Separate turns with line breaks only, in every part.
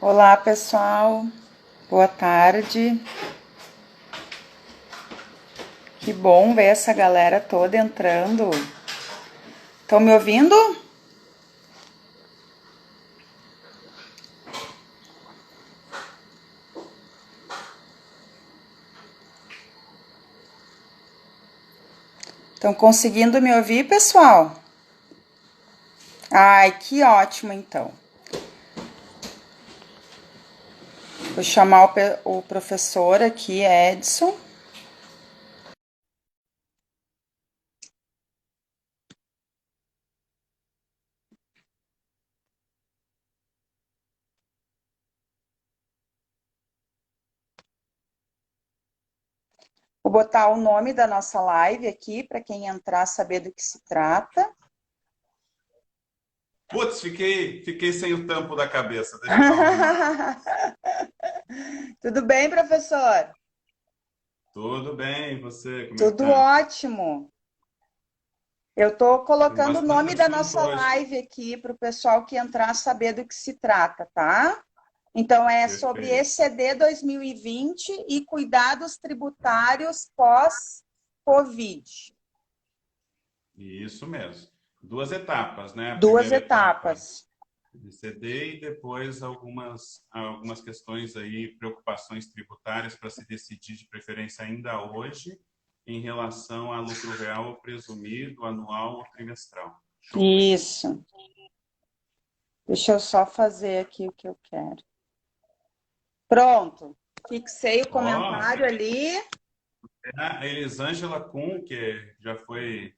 Olá, pessoal. Boa tarde. Que bom ver essa galera toda entrando. Estão me ouvindo? Estão conseguindo me ouvir, pessoal? Ai, que ótimo, então. Vou chamar o professor aqui, Edson. Vou botar o nome da nossa live aqui para quem entrar saber do que se trata.
Putz, fiquei sem o tampo da cabeça. Deixa eu dar um arrumado.
Tudo bem, professor?
Tudo bem, e você? Como é que
Tudo
tá?
ótimo. Eu estou
Tem
colocando o
bastante
nome da
assunto
nossa
hoje.
live aqui para o pessoal que entrar saber do que se trata, tá? Então, é sobre
Perfeito.
ECD 2020 e cuidados tributários pós-Covid.
Isso mesmo. Duas etapas, né? A
Duas
primeira etapa
etapas.
de CD e depois algumas questões aí, preocupações tributárias para se decidir de preferência ainda hoje em relação a lucro real presumido, anual ou trimestral. Show.
Isso. Deixa eu só fazer aqui o que eu quero. Pronto. Fixei o
Ó,
comentário ali.
a Elisângela Kuhn, que já foi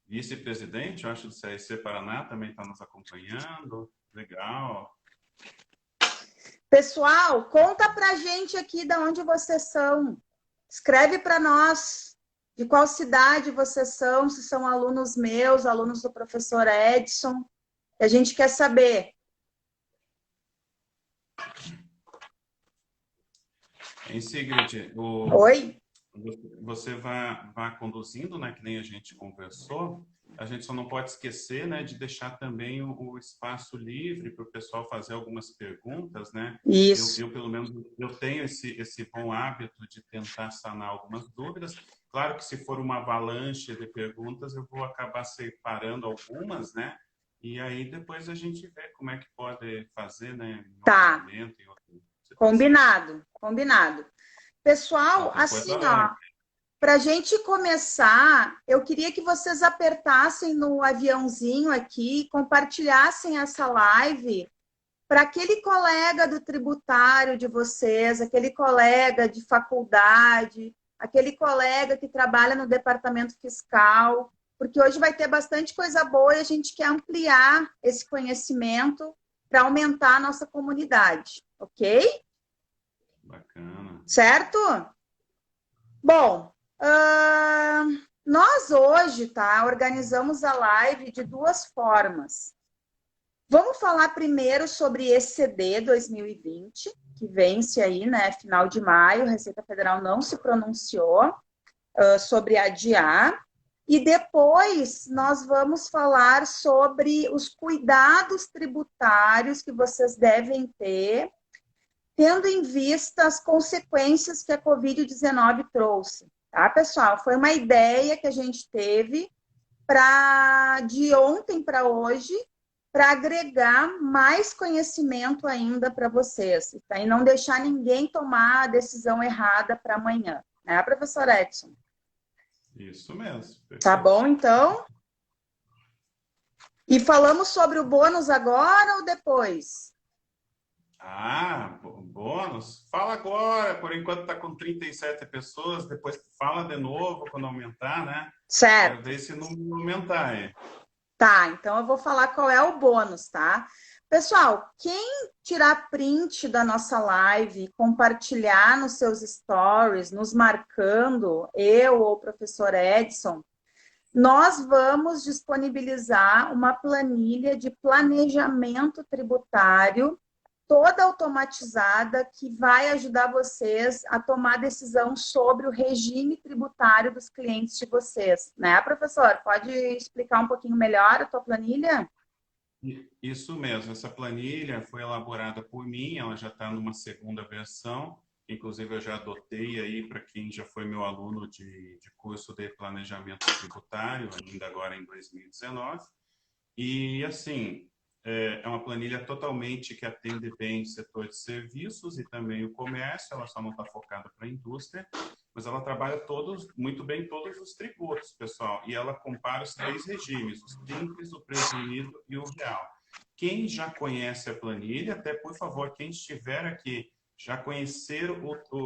vice-presidente, eu acho, do CRC Paraná, também está nos acompanhando. Legal.
Pessoal, conta pra gente aqui de onde vocês são. Escreve para nós de qual cidade vocês são, se são alunos meus, alunos do professor Edson. A gente quer saber.
Em Sigrid,
Oi?
você vai conduzindo, né, que nem a gente conversou. A gente só não pode esquecer, né, de deixar também o espaço livre para o pessoal fazer algumas perguntas, né?
Isso.
Pelo menos, eu tenho esse bom hábito de tentar sanar algumas dúvidas. Claro que se for uma avalanche de perguntas, eu vou acabar separando algumas, né? E aí depois a gente vê como é que pode fazer, né, em outro
Tá.
momento, em outra situação.
Combinado. Combinado. Pessoal,
Qualquer coisa,
assim, ó, para a gente começar, eu queria que vocês apertassem no aviãozinho aqui, compartilhassem essa live para aquele colega do tributário de vocês, aquele colega de faculdade, aquele colega que trabalha no departamento fiscal, porque hoje vai ter bastante coisa boa e a gente quer ampliar esse conhecimento para aumentar a nossa comunidade, ok?
bacana.
Certo? Bom, nós hoje, tá, organizamos a live de duas formas. Vamos falar primeiro sobre ECD 2020, que vence aí, né, final de maio, a Receita Federal não se pronunciou sobre adiar, e depois nós vamos falar sobre os cuidados tributários que vocês devem ter, tendo em vista as consequências que a Covid-19 trouxe. Tá, pessoal? Foi uma ideia que a gente teve de ontem para hoje, para agregar mais conhecimento ainda para vocês, tá? E não deixar ninguém tomar a decisão errada para amanhã, né, professor Edson?
Isso mesmo,
Tá
perfeito.
bom, então? E falamos sobre o bônus agora ou depois?
Bônus? Fala agora, por enquanto está com 37 pessoas, depois fala de novo quando aumentar, né? Quero
Certo.
ver esse número aumentar aí.
Tá, então eu vou falar qual é o bônus, tá? Pessoal, quem tirar print da nossa live, compartilhar nos seus stories, nos marcando, eu ou o professor Edson, nós vamos disponibilizar uma planilha de planejamento tributário toda automatizada que vai ajudar vocês a tomar decisão sobre o regime tributário dos clientes de vocês, né, professor? Pode explicar um pouquinho melhor a tua planilha?
Isso mesmo, essa planilha foi elaborada por mim, ela já está numa segunda versão, inclusive eu já adotei aí para quem já foi meu aluno de curso de planejamento tributário, ainda agora em 2019. E, assim, é uma planilha totalmente que atende bem o setor de serviços e também o comércio, ela só não está focada para a indústria, mas ela trabalha muito bem todos os tributos, pessoal, e ela compara os três regimes, o simples, o presumido e o real. Quem já conhece a planilha, até por favor, quem estiver aqui, já conhecer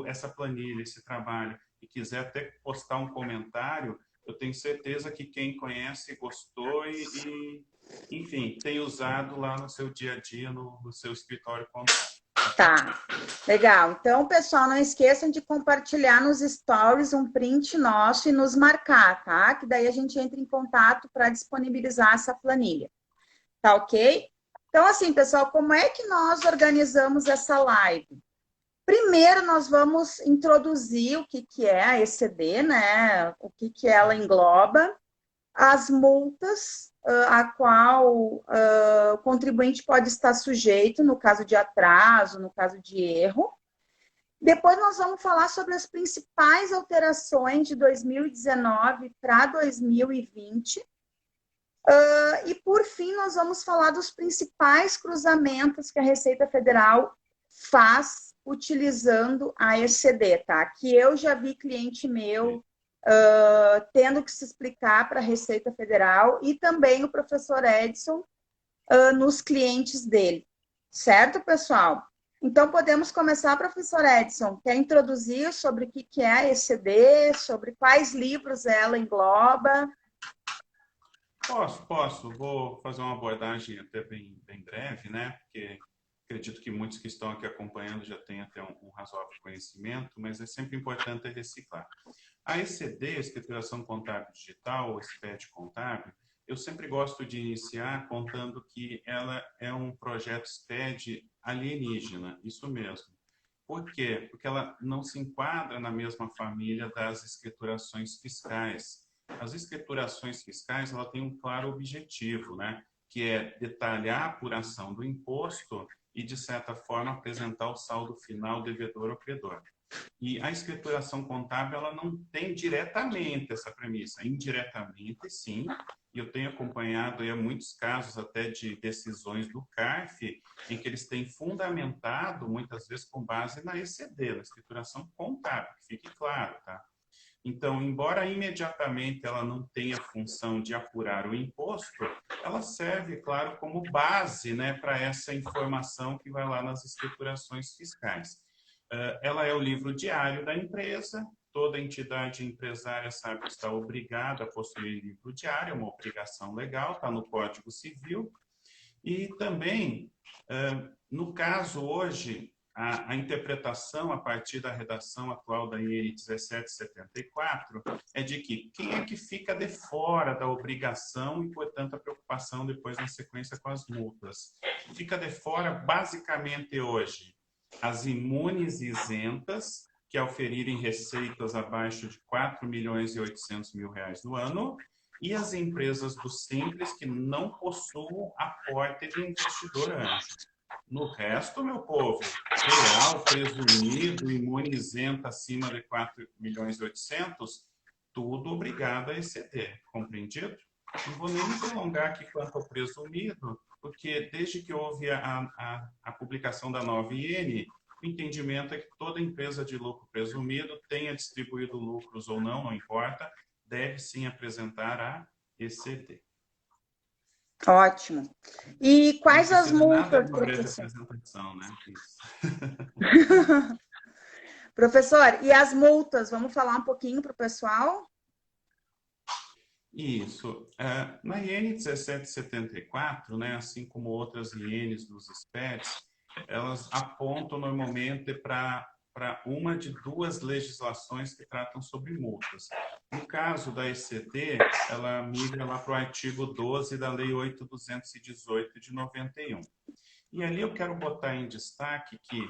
essa planilha, esse trabalho, e quiser até postar um comentário, eu tenho certeza que quem conhece gostou enfim, tem usado lá no seu dia a dia, no seu escritório contábil.
Tá, legal. Então, pessoal, não esqueçam de compartilhar nos stories um print nosso e nos marcar, tá? Que daí a gente entra em contato para disponibilizar essa planilha. Tá ok? Então, assim, pessoal, como é que nós organizamos essa live? Primeiro, nós vamos introduzir o que é a ECD, né? O que ela engloba, as multas a qual o contribuinte pode estar sujeito no caso de atraso, no caso de erro. Depois nós vamos falar sobre as principais alterações de 2019 para 2020. E, por fim, nós vamos falar dos principais cruzamentos que a Receita Federal faz utilizando a ECD, tá? Que eu já vi cliente meu tendo que se explicar para a Receita Federal e também o professor Edson nos clientes dele. Certo, pessoal? Então, podemos começar, professor Edson. Quer introduzir sobre o que é a ECD, sobre quais livros ela engloba?
Posso. Vou fazer uma abordagem até bem breve, né? Porque acredito que muitos que estão aqui acompanhando já têm até um razoável conhecimento, mas é sempre importante reciclar. A ECD, Escrituração Contábil Digital, ou SPED Contábil, eu sempre gosto de iniciar contando que ela é um projeto SPED alienígena, isso mesmo. Por quê? Porque ela não se enquadra na mesma família das escriturações fiscais. As escriturações fiscais, ela tem um claro objetivo, né? Que é detalhar a apuração do imposto e, de certa forma, apresentar o saldo final devedor ou credor. E a escrituração contábil, ela não tem diretamente essa premissa. Indiretamente, sim. E eu tenho acompanhado aí muitos casos até de decisões do CARF em que eles têm fundamentado, muitas vezes com base na ECD, na escrituração contábil, que fique claro, tá? Então, embora imediatamente ela não tenha função de apurar o imposto, ela serve, claro, como base, né, para essa informação que vai lá nas escriturações fiscais. Ela é o livro diário da empresa, toda entidade empresária sabe que está obrigada a possuir livro diário, é uma obrigação legal, está no Código Civil. E também, no caso hoje, a interpretação a partir da redação atual da IN 1774 é de que quem é que fica de fora da obrigação e, portanto, a preocupação depois na sequência com as multas. Fica de fora, basicamente, hoje, as imunes isentas, que oferirem receitas abaixo de 4.800.000 reais no ano, e as empresas do Simples que não possuam aporte de investidor anjo. No resto, meu povo, real, presumido, imune isenta acima de 4.800.000, tudo obrigado a exceder, compreendido? Não vou nem me prolongar aqui quanto ao presumido, porque desde que houve a publicação da nova IN, o entendimento é que toda empresa de lucro presumido, tenha distribuído lucros ou não, não importa, deve sim apresentar a ECD.
Ótimo. E quais as multas,
uma breve
professor?
apresentação, né? Isso.
Professor, e as multas? Vamos falar um pouquinho para o pessoal?
Isso. Na IN 1774, né, assim como outras INs dos SPEDs, elas apontam normalmente para uma de duas legislações que tratam sobre multas. No caso da ECD, ela migra lá para o artigo 12 da Lei 8.218 de 91. E ali eu quero botar em destaque que,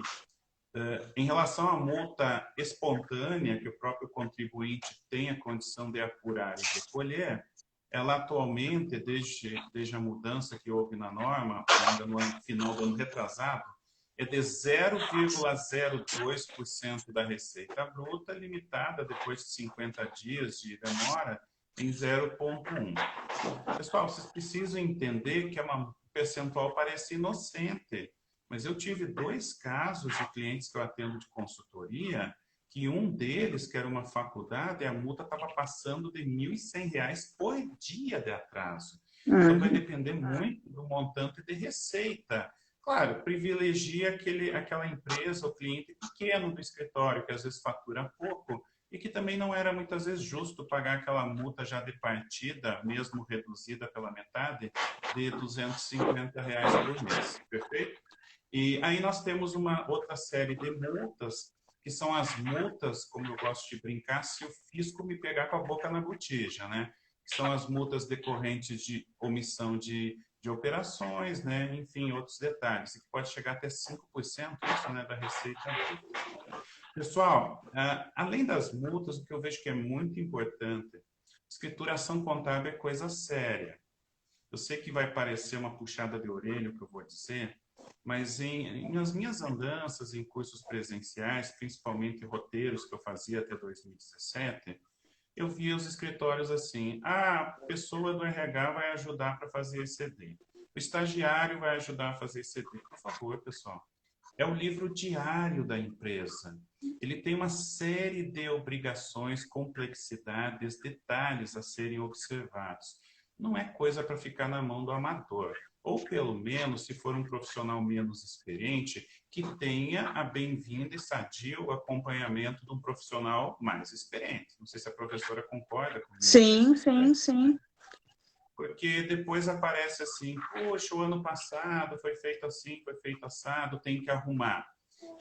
em relação à multa espontânea, que o próprio contribuinte tem a condição de apurar e recolher, ela atualmente, desde a mudança que houve na norma, ainda no final do ano retrasado, é de 0,02% da receita bruta, limitada depois de 50 dias de demora em 0,1%. Pessoal, vocês precisam entender que um percentual parece inocente, mas eu tive 2 casos de clientes que eu atendo de consultoria, que um deles, que era uma faculdade, a multa estava passando de R$ 1.100 por dia de atraso. Então, vai depender muito do montante de receita. Claro, privilegia aquela empresa, o cliente pequeno do escritório, que às vezes fatura pouco, e que também não era muitas vezes justo pagar aquela multa já de partida, mesmo reduzida pela metade, de R$ 250 por mês. Perfeito? E aí nós temos uma outra série de multas, que são as multas, como eu gosto de brincar, se o fisco me pegar com a boca na botija, né? Que são as multas decorrentes de omissão de operações, né? Enfim, outros detalhes, que pode chegar até 5% isso, né, da receita. Pessoal, além das multas, o que eu vejo que é muito importante, escrituração contábil é coisa séria. Eu sei que vai parecer uma puxada de orelha o que eu vou dizer, mas nas minhas andanças em cursos presenciais, principalmente roteiros que eu fazia até 2017, eu via os escritórios assim, a pessoa do RH vai ajudar para fazer ECD, o estagiário vai ajudar a fazer ECD. Por favor, pessoal. É o livro diário da empresa. Ele tem uma série de obrigações, complexidades, detalhes a serem observados. Não é coisa para ficar na mão do amador. Ou, pelo menos, se for um profissional menos experiente, que tenha a bem-vinda e sadio acompanhamento de um profissional mais experiente. Não sei se a professora concorda comigo.
Sim, sim, sim.
Porque depois aparece assim, poxa, o ano passado foi feito assim, foi feito assado, tem que arrumar.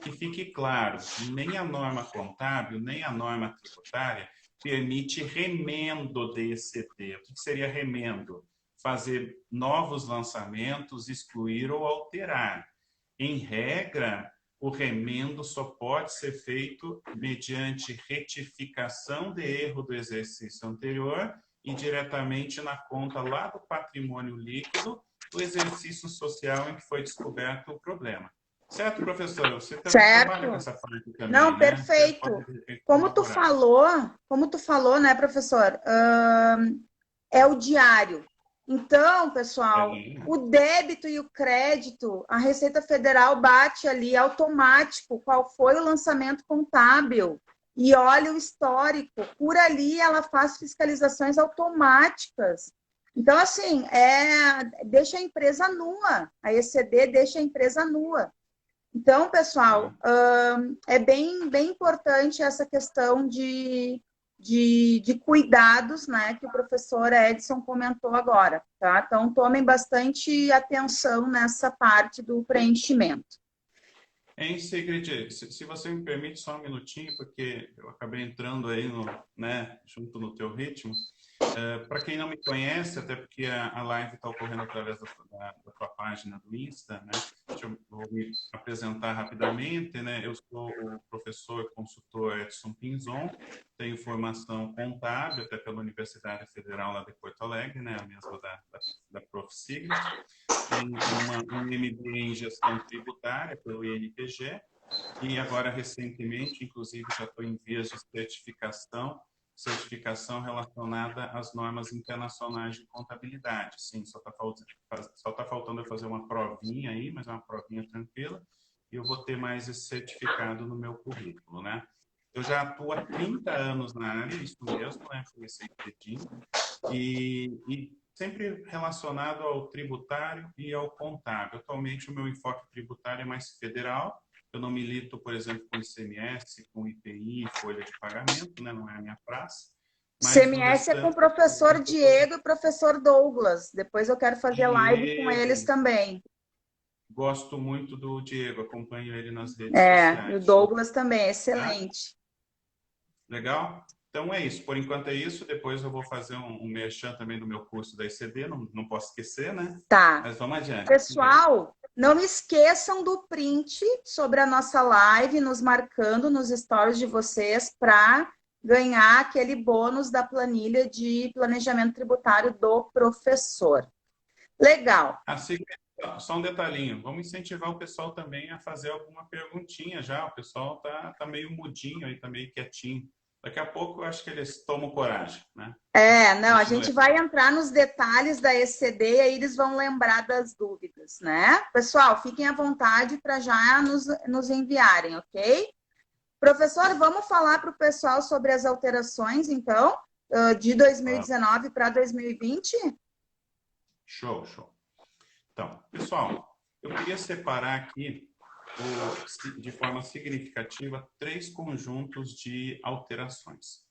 Que fique claro, nem a norma contábil, nem a norma tributária permite remendo de ECT. O que seria remendo? Fazer novos lançamentos, excluir ou alterar. Em regra, o remendo só pode ser feito mediante retificação de erro do exercício anterior e diretamente na conta lá do patrimônio líquido do exercício social em que foi descoberto o problema. Certo, professor? Você trabalha com essa parte também,
não,
né?
perfeito. Como tu falou, né, professor? É o diário. Então, pessoal, o débito e o crédito, a Receita Federal bate ali automático qual foi o lançamento contábil e olha o histórico. Por ali ela faz fiscalizações automáticas. Então, assim, deixa a empresa nua. A ECD deixa a empresa nua. Então, pessoal, é bem importante essa questão de cuidados, né, que o professor Edson comentou agora, tá? Então, tomem bastante atenção nessa parte do preenchimento.
Em segredo, se você me permite só um minutinho, porque eu acabei entrando aí junto no teu ritmo. Para quem não me conhece, até porque a live está ocorrendo através da tua página do Insta, né? Eu vou me apresentar rapidamente, né? Eu sou o professor consultor Edson Pinzon, tenho formação contábil até pela Universidade Federal lá de Porto Alegre, né? A mesma da Prof. Sigla. Tenho um MBA em gestão tributária pelo INPG e agora, recentemente, inclusive, já estou em vias de certificação relacionada às normas internacionais de contabilidade. Sim, só tá faltando eu fazer uma provinha aí, mas é uma provinha tranquila, e eu vou ter mais esse certificado no meu currículo, né? Eu já atuo há 30 anos na área, isso mesmo, né? Comecei cedinho, e sempre relacionado ao tributário e ao contábil. Atualmente, o meu enfoque tributário é mais federal. Eu não milito, por exemplo, com ICMS, com IPI, folha de pagamento, né? Não é a minha praça.
ICMS é com o professor Diego e o professor Douglas. Depois eu quero fazer live com eles também.
Gosto muito do Diego, acompanho ele nas redes sociais.
E o Douglas também, excelente.
Legal? Então é isso, por enquanto é isso. Depois eu vou fazer um merchan também do meu curso da ECD, não posso esquecer, né?
Tá.
Mas vamos adiante.
Pessoal, não esqueçam do print sobre a nossa live, nos marcando nos stories de vocês para ganhar aquele bônus da planilha de planejamento tributário do professor. Legal.
Assim, só um detalhinho, vamos incentivar o pessoal também a fazer alguma perguntinha já. O pessoal tá meio mudinho aí, tá meio quietinho. Daqui a pouco eu acho que eles tomam coragem, né?
Não, a gente vai entrar nos detalhes da ECD e aí eles vão lembrar das dúvidas, né? Pessoal, fiquem à vontade para já nos enviarem, ok? Professor, vamos falar para o pessoal sobre as alterações, então, de 2019 para 2020?
Show, show. Então, pessoal, eu queria separar aqui, de forma significativa, 3 conjuntos de alterações.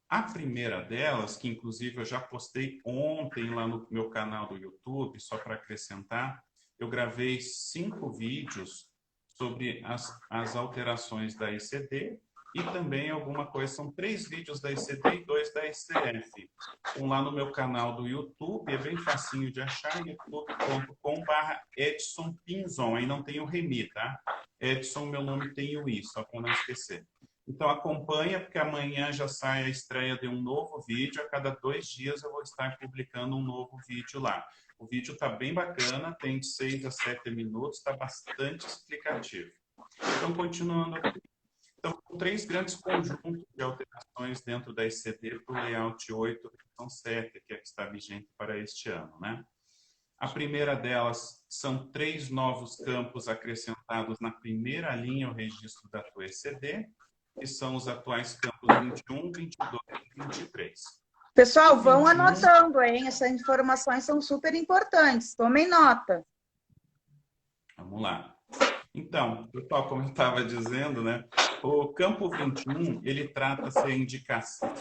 A primeira delas, que inclusive eu já postei ontem lá no meu canal do YouTube, só para acrescentar, eu gravei 5 vídeos sobre as alterações da ECD e também alguma coisa, são 3 vídeos da ECD e 2 da ECF. Um lá no meu canal do YouTube, é bem facinho de achar, youtube.com/Edson Pinzon, aí não tem o Remi, tá? Edson, meu nome tem o I, só para não esquecer. Então acompanha, porque amanhã já sai a estreia de um novo vídeo, a cada 2 dias eu vou estar publicando um novo vídeo lá. O vídeo está bem bacana, tem de 6 a 7 minutos, está bastante explicativo. Então, continuando aqui. Então, 3 grandes conjuntos de alterações dentro da ECD para o layout 8, versão 7, que é que está vigente para este ano, né? A primeira delas são 3 novos campos acrescentados na primeira linha, o registro da tua ECD, que são os atuais campos 21, 22 e 23.
Pessoal, vão anotando, hein? Essas informações são super importantes. Tomem nota.
Vamos lá. Então, pessoal, como eu estava dizendo, né? O campo 21, ele trata se a indicação,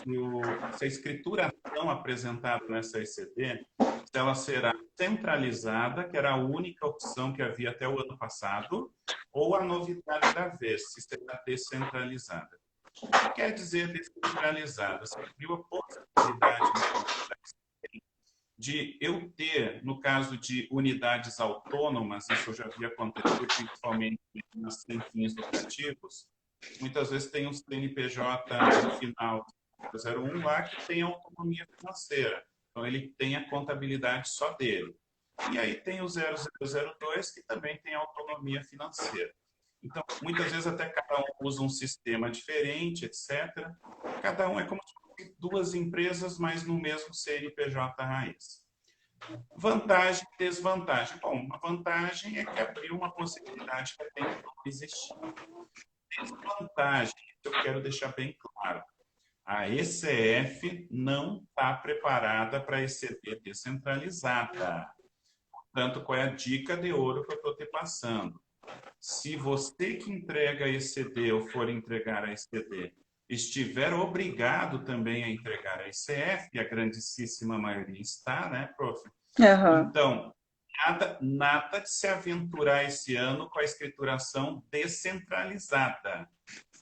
se a escrituração apresentada nessa ECD, se ela será centralizada, que era a única opção que havia até o ano passado, ou a novidade da vez, se será descentralizada. O que quer dizer descentralizada? Se abriu a possibilidade de eu ter, no caso de unidades autônomas, isso eu já vi acontecer principalmente sem fins lucrativos, muitas vezes tem um CNPJ no final 01 lá que tem autonomia financeira. Então, ele tem a contabilidade só dele. E aí tem o 0002 que também tem autonomia financeira. Então, muitas vezes até cada um usa um sistema diferente, etc. Cada um é como se fosse 2 empresas, mas no mesmo CNPJ raiz. Vantagem e desvantagem. Bom, uma vantagem é que abriu uma possibilidade que até então não existia. Desvantagem, eu quero deixar bem claro. A ECF não está preparada para ECD descentralizada. Portanto, qual é a dica de ouro que eu estou te passando? Se você que entrega a ECD ou for entregar a ECD estiver obrigado também a entregar a ECF, e a grandíssima maioria está, né, prof?
Uhum.
Então, nada de se aventurar esse ano com a escrituração descentralizada.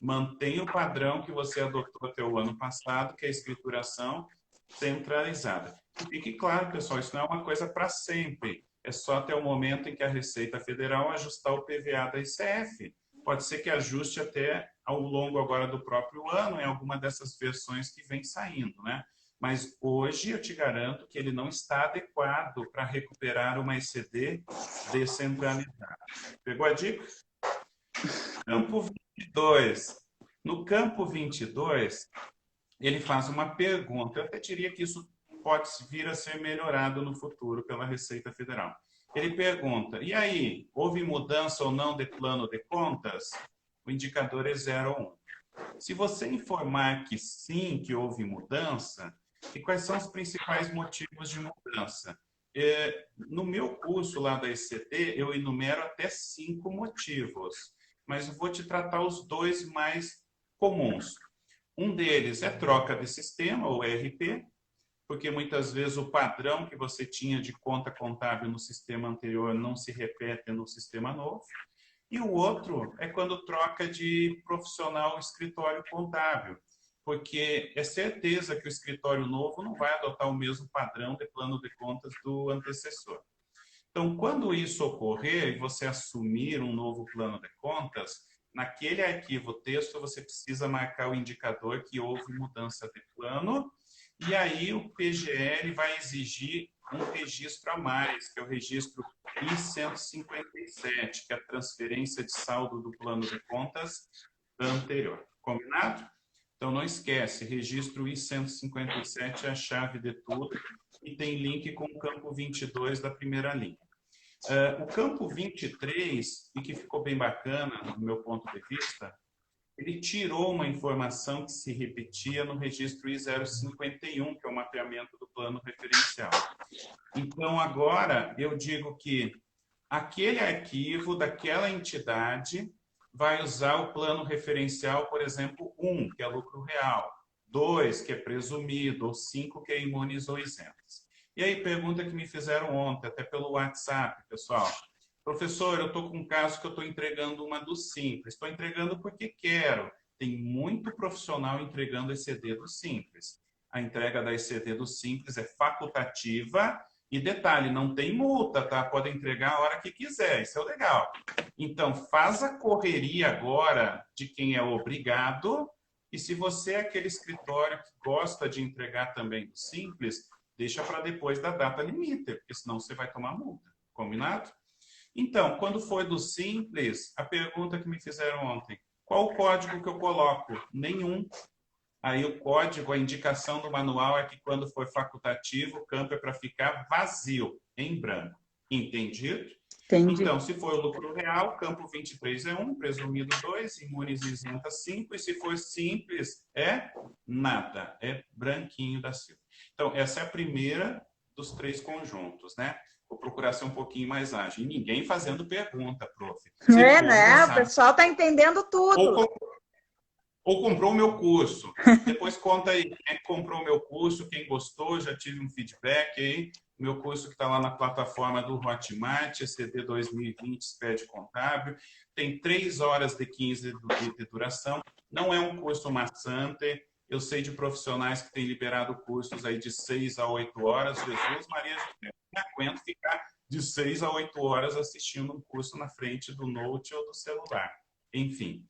Mantenha o padrão que você adotou até o ano passado, que é a escrituração centralizada. E fique claro, pessoal, isso não é uma coisa para sempre. É só até o momento em que a Receita Federal ajustar o PVA da ICF. Pode ser que ajuste até ao longo agora do próprio ano, em alguma dessas versões que vem saindo, né? Mas hoje eu te garanto que ele não está adequado para recuperar uma ECD descentralizada. Pegou a dica? Campo 22. No campo 22, ele faz uma pergunta. Eu até diria que isso pode vir a ser melhorado no futuro pela Receita Federal. Ele pergunta, e aí, houve mudança ou não de plano de contas? O indicador é 0 ou 1. Se você informar que sim, que houve mudança, e quais são os principais motivos de mudança? No meu curso lá da ECD, eu enumero até 5 motivos, mas eu vou te tratar os 2 mais comuns. Um deles é troca de sistema, ou ERP, porque muitas vezes o padrão que você tinha de conta contábil no sistema anterior não se repete no sistema novo. E o outro é quando troca de profissional escritório contábil, porque é certeza que o escritório novo não vai adotar o mesmo padrão de plano de contas do antecessor. Então, quando isso ocorrer e você assumir um novo plano de contas, naquele arquivo texto, você precisa marcar o indicador que houve mudança de plano, e aí o PGL vai exigir um registro a mais, que é o registro I-157, que é a transferência de saldo do plano de contas anterior. Combinado? Então, não esquece, registro I-157 é a chave de tudo e tem link com o campo 22 da primeira linha. O campo 23, e que ficou bem bacana, do meu ponto de vista, ele tirou uma informação que se repetia no registro I-051, que é o mapeamento do plano referencial. Então, agora, eu digo que aquele arquivo daquela entidade vai usar o plano referencial, por exemplo, 1, que é lucro real, 2, que é presumido, ou 5, que é imunes ou isentas. E aí, pergunta que me fizeram ontem, até pelo WhatsApp, pessoal. Professor, eu estou com um caso que eu estou entregando uma do Simples. Estou entregando porque quero. Tem muito profissional entregando ECD do Simples. A entrega da ECD do Simples é facultativa e, detalhe, não tem multa, tá? Pode entregar a hora que quiser, isso é o legal. Então, faz a correria agora de quem é obrigado, e se você é aquele escritório que gosta de entregar também do Simples, deixa para depois da data limite, porque senão você vai tomar multa. Combinado? Então, quando foi do Simples, a pergunta que me fizeram ontem, qual o código que eu coloco? Nenhum. Aí o código, a indicação do manual é que quando for facultativo, o campo é para ficar vazio, em branco. Entendido?
Entendi.
Então, se for o lucro real, campo 23 é 1, presumido 2, imunes e isenta 5, e se for simples, é nada, é branquinho da Silva. Então, essa é a primeira dos 3 conjuntos, né? Vou procurar ser um pouquinho mais ágil. E ninguém fazendo pergunta, prof.
Né? O pessoal está entendendo tudo.
Ou comprou o meu curso. Depois conta aí quem comprou o meu curso, quem gostou, já tive um feedback aí. Meu curso que está lá na plataforma do Hotmart, ECD 2020, SPED Contábil. Tem 3 horas de 15 de duração. Não é um curso maçante. Eu sei de profissionais que têm liberado cursos aí de 6 a 8 horas. Jesus, Maria José, não aguento ficar de 6 a 8 horas assistindo um curso na frente do Note ou do celular. Enfim.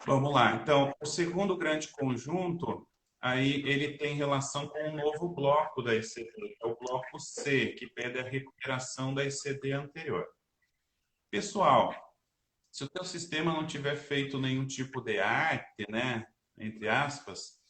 Vamos lá. Então, o segundo grande conjunto, aí ele tem relação com um novo bloco da ECD, que é o bloco C, que pede a recuperação da ECD anterior. Pessoal, se o teu sistema não tiver feito nenhum tipo de arte, né, entre aspas,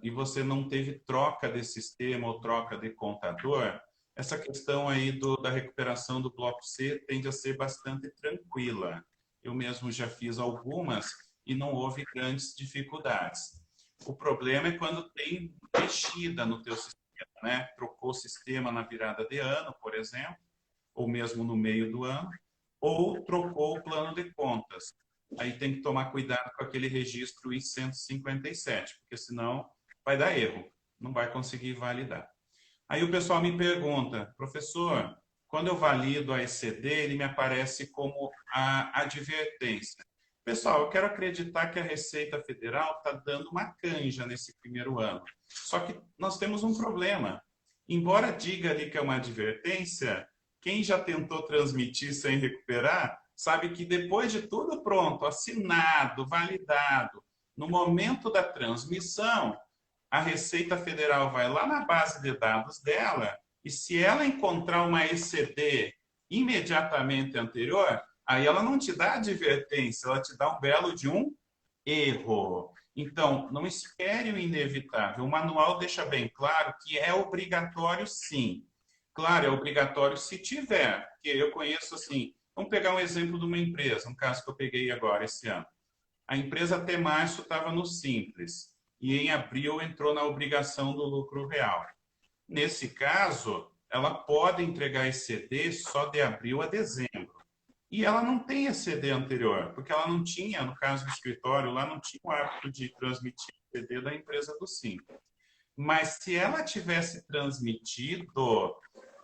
e você não teve troca de sistema ou troca de contador, essa questão aí da recuperação do bloco C tende a ser bastante tranquila. Eu mesmo já fiz algumas e não houve grandes dificuldades. O problema é quando tem mexida no teu sistema, né? Trocou o sistema na virada de ano, por exemplo, ou mesmo no meio do ano, ou trocou o plano de contas. Aí tem que tomar cuidado com aquele registro I-157, porque senão vai dar erro, não vai conseguir validar. Aí o pessoal me pergunta, professor, quando eu valido a ECD, ele me aparece como a advertência. Pessoal, eu quero acreditar que a Receita Federal está dando uma canja nesse primeiro ano. Só que nós temos um problema. Embora diga ali que é uma advertência, quem já tentou transmitir sem recuperar, sabe que depois de tudo pronto, assinado, validado, no momento da transmissão, a Receita Federal vai lá na base de dados dela e se ela encontrar uma ECD imediatamente anterior, aí ela não te dá advertência, ela te dá um belo de um erro. Então, não espere o inevitável. O manual deixa bem claro que é obrigatório, sim. Claro, é obrigatório se tiver. Porque eu conheço assim, vamos pegar um exemplo de uma empresa, um caso que eu peguei agora esse ano. A empresa até março estava no Simples e em abril entrou na obrigação do lucro real. Nesse caso, ela pode entregar ECD só de abril a dezembro. E ela não tem ECD anterior, porque ela não tinha, no caso do escritório, lá não tinha o hábito de transmitir ECD da empresa do Simples. Mas se ela tivesse transmitido,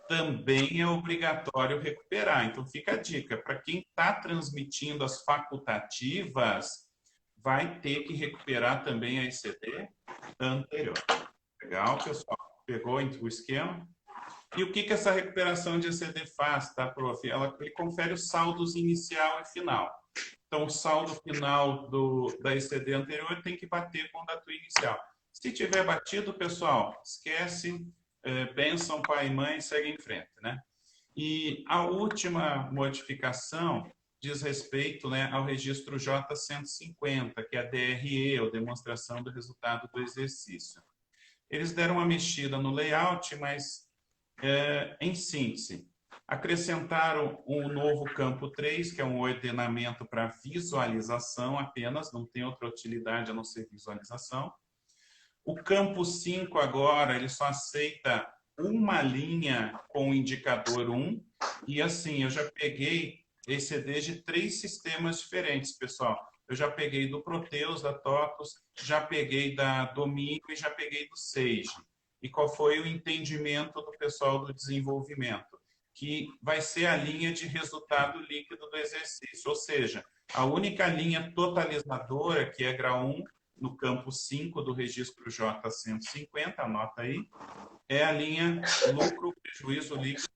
também é obrigatório recuperar. Então fica a dica, para quem está transmitindo as facultativas, vai ter que recuperar também a ECD anterior. Legal, pessoal? Pegou o esquema? E o que essa recuperação de ECD faz, tá, prof? Ele confere os saldos inicial e final. Então, o saldo final da ECD anterior tem que bater com o da tua inicial. Se tiver batido, pessoal, esquece, bênção, pai e mãe, segue em frente, né? E a última modificação diz respeito, né, ao registro J150, que é a DRE, ou Demonstração do Resultado do Exercício. Eles deram uma mexida no layout, mas, em síntese, acrescentaram um novo campo 3, que é um ordenamento para visualização apenas, não tem outra utilidade a não ser visualização. O campo 5 agora, ele só aceita uma linha com o indicador 1, e assim, eu já peguei ECDs de 3 sistemas diferentes, pessoal. Eu já peguei do Proteus, da TOTUS, já peguei da Domínio e já peguei do Sage. E qual foi o entendimento do pessoal do desenvolvimento? Que vai ser a linha de resultado líquido do exercício, ou seja, a única linha totalizadora, que é grau 1, no campo 5 do registro J150, anota aí, é a linha lucro, prejuízo líquido,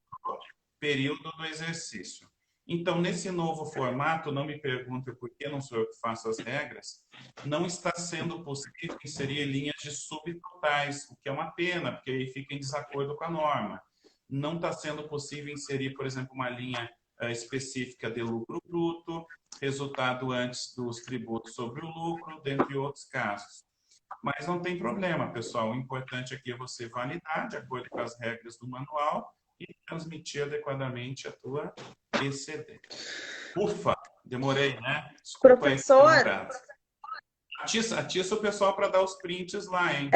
período do exercício. Então, nesse novo formato, não me pergunte por que não sou eu que faço as regras, não está sendo possível inserir linhas de subtotais, o que é uma pena, porque aí fica em desacordo com a norma. Não está sendo possível inserir, por exemplo, uma linha específica de lucro bruto, resultado antes dos tributos sobre o lucro, dentre outros casos. Mas não tem problema, pessoal. O importante aqui é você validar de acordo com as regras do manual e transmitir adequadamente a tua ECD. Ufa, demorei, né? Desculpa
Professor,
aí, demorado. Atiça o pessoal para dar os prints lá, hein?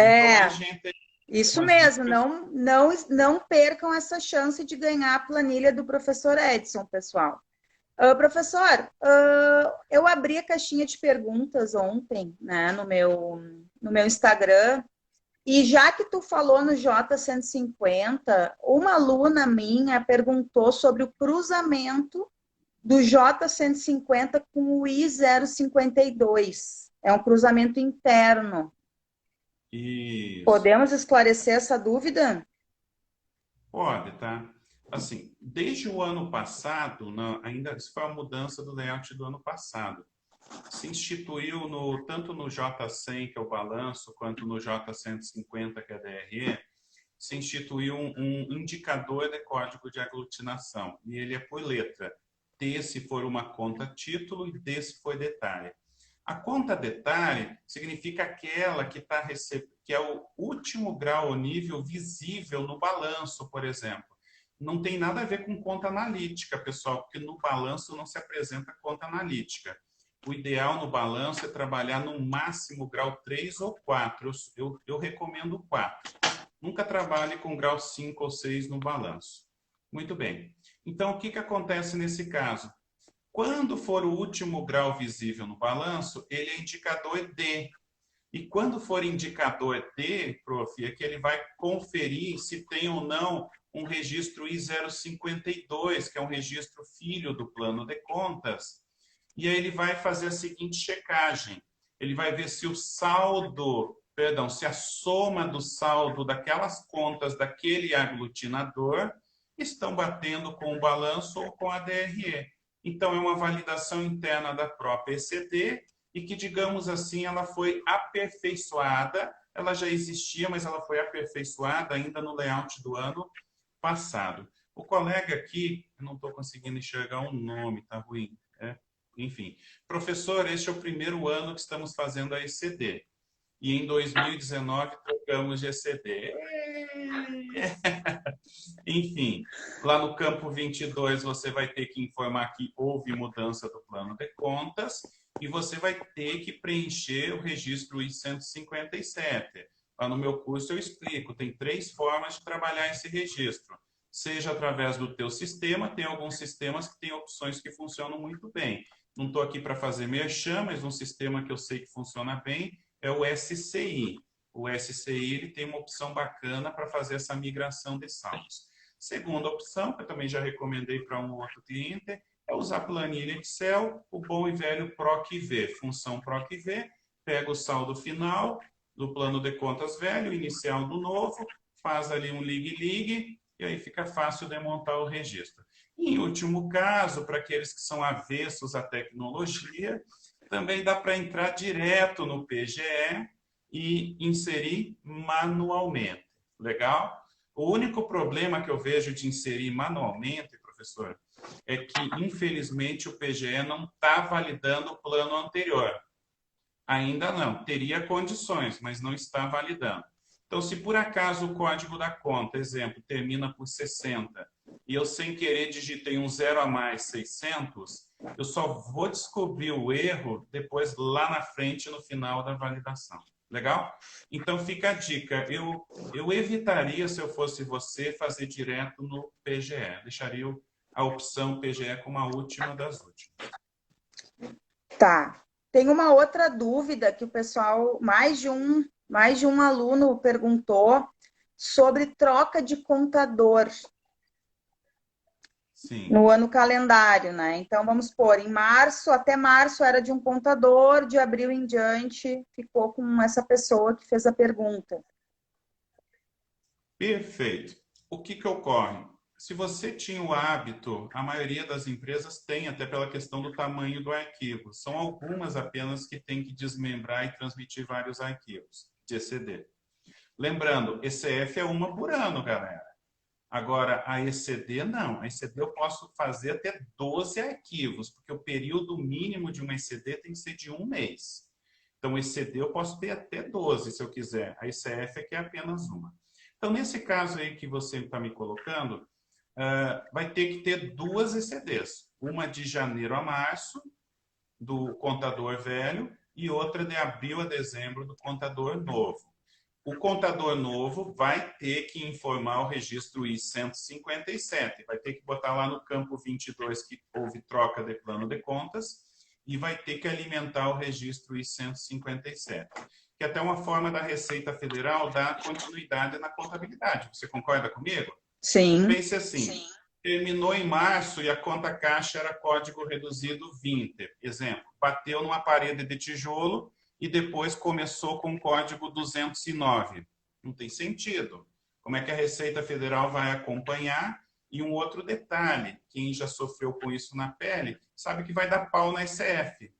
Gente, isso mesmo, não percam essa chance de ganhar a planilha do professor Edson, pessoal. Professor, eu abri a caixinha de perguntas ontem, né, no meu Instagram, e já que tu falou no J150, uma aluna minha perguntou sobre o cruzamento do J150 com o I052. É um cruzamento interno.
Isso.
Podemos esclarecer essa dúvida?
Pode, tá? Assim, desde o ano passado, ainda isso foi a mudança do layout do ano passado, se instituiu tanto no J100, que é o balanço, quanto no J150, que é a DRE, se instituiu um indicador de código de aglutinação, e ele é por letra. T se for uma conta título e D se for detalhe. A conta detalhe significa aquela que é o último grau ou nível visível no balanço, por exemplo. Não tem nada a ver com conta analítica, pessoal, porque no balanço não se apresenta conta analítica. O ideal no balanço é trabalhar no máximo grau 3 ou 4. Eu recomendo 4. Nunca trabalhe com grau 5 ou 6 no balanço. Muito bem. Então, o que acontece nesse caso? Quando for o último grau visível no balanço, ele é indicador D. E quando for indicador D, prof, é que ele vai conferir se tem ou não um registro I052, que é um registro filho do plano de contas. E aí ele vai fazer a seguinte checagem. Ele vai ver se o saldo, se a soma do saldo daquelas contas daquele aglutinador estão batendo com o balanço ou com a DRE. Então, é uma validação interna da própria ECD e que, digamos assim, ela foi aperfeiçoada. Ela já existia, mas ela foi aperfeiçoada ainda no layout do ano passado. O colega aqui, eu não estou conseguindo enxergar um nome, tá ruim. Enfim, professor, este é o primeiro ano que estamos fazendo a ECD. E em 2019 trocamos de ECD. Enfim, lá no campo 22 você vai ter que informar que houve mudança do plano de contas e você vai ter que preencher o registro I-157. Lá no meu curso eu explico, tem 3 formas de trabalhar esse registro. Seja através do teu sistema, tem alguns sistemas que têm opções que funcionam muito bem. Não estou aqui para fazer merchan, mas um sistema que eu sei que funciona bem é o SCI. O SCI ele tem uma opção bacana para fazer essa migração de saldos. Segunda opção, que eu também já recomendei para um outro cliente, é usar planilha Excel, o bom e velho PROC-V. Função PROC-V, pega o saldo final do plano de contas velho, inicial do novo, faz ali um ligue-ligue, e aí fica fácil de montar o registro. Em último caso, para aqueles que são avessos à tecnologia, também dá para entrar direto no PGE e inserir manualmente. Legal? O único problema que eu vejo de inserir manualmente, professor, é que, infelizmente, o PGE não está validando o plano anterior. Ainda não. Teria condições, mas não está validando. Então, se por acaso o código da conta, exemplo, termina por 60 e eu sem querer digitei um zero a mais, 600, eu só vou descobrir o erro depois lá na frente, no final da validação. Legal? Então, fica a dica. Eu evitaria, se eu fosse você, fazer direto no PGE. Deixaria a opção PGE como a última das últimas.
Tá. Tem uma outra dúvida que o pessoal, mais de um aluno perguntou sobre troca de contador.
Sim.
No ano calendário, né? Então, vamos pôr, em março, até março era de um contador, de abril em diante ficou com essa pessoa que fez a pergunta.
Perfeito. O que ocorre? Se você tinha o hábito, a maioria das empresas tem, até pela questão do tamanho do arquivo. São algumas apenas que têm que desmembrar e transmitir vários arquivos de ECD. Lembrando, ECF é uma por ano, galera. Agora, a ECD não. A ECD eu posso fazer até 12 arquivos, porque o período mínimo de uma ECD tem que ser de 1 mês. Então, ECD eu posso ter até 12, se eu quiser. A ECF é que é apenas uma. Então, nesse caso aí que você está me colocando, vai ter que ter 2 ECDs. Uma de janeiro a março, do contador velho, e outra de abril a dezembro, do contador novo. O contador novo vai ter que informar o registro I-157, vai ter que botar lá no campo 22 que houve troca de plano de contas e vai ter que alimentar o registro I-157, que é até uma forma da Receita Federal dar continuidade na contabilidade. Você concorda comigo?
Sim.
Pense assim, sim. Terminou em março e a conta caixa era código reduzido 20, exemplo, bateu numa parede de tijolo e depois começou com o código 209. Não tem sentido. Como é que a Receita Federal vai acompanhar? E um outro detalhe, quem já sofreu com isso na pele, sabe que vai dar pau na ICF.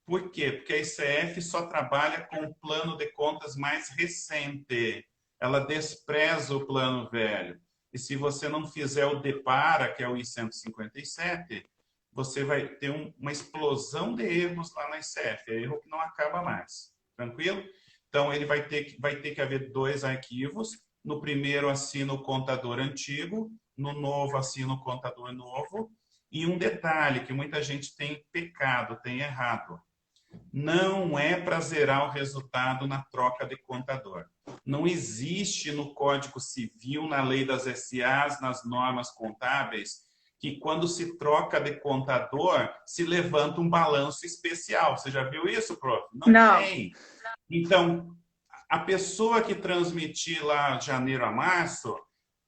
Por quê? Porque a ICF só trabalha com o plano de contas mais recente. Ela despreza o plano velho. E se você não fizer o DEPARA, que é o I-157, você vai ter uma explosão de erros lá na ICF. É erro que não acaba mais. Tranquilo? Então, ele vai ter que haver 2 arquivos. No primeiro, assina o contador antigo. No novo, assina o contador novo. E um detalhe que muita gente tem pecado, tem errado. Não é para zerar o resultado na troca de contador. Não existe no Código Civil, na lei das SAs, nas normas contábeis, que quando se troca de contador, se levanta um balanço especial. Você já viu isso, prof? Não tem. Então, a pessoa que transmitir lá janeiro a março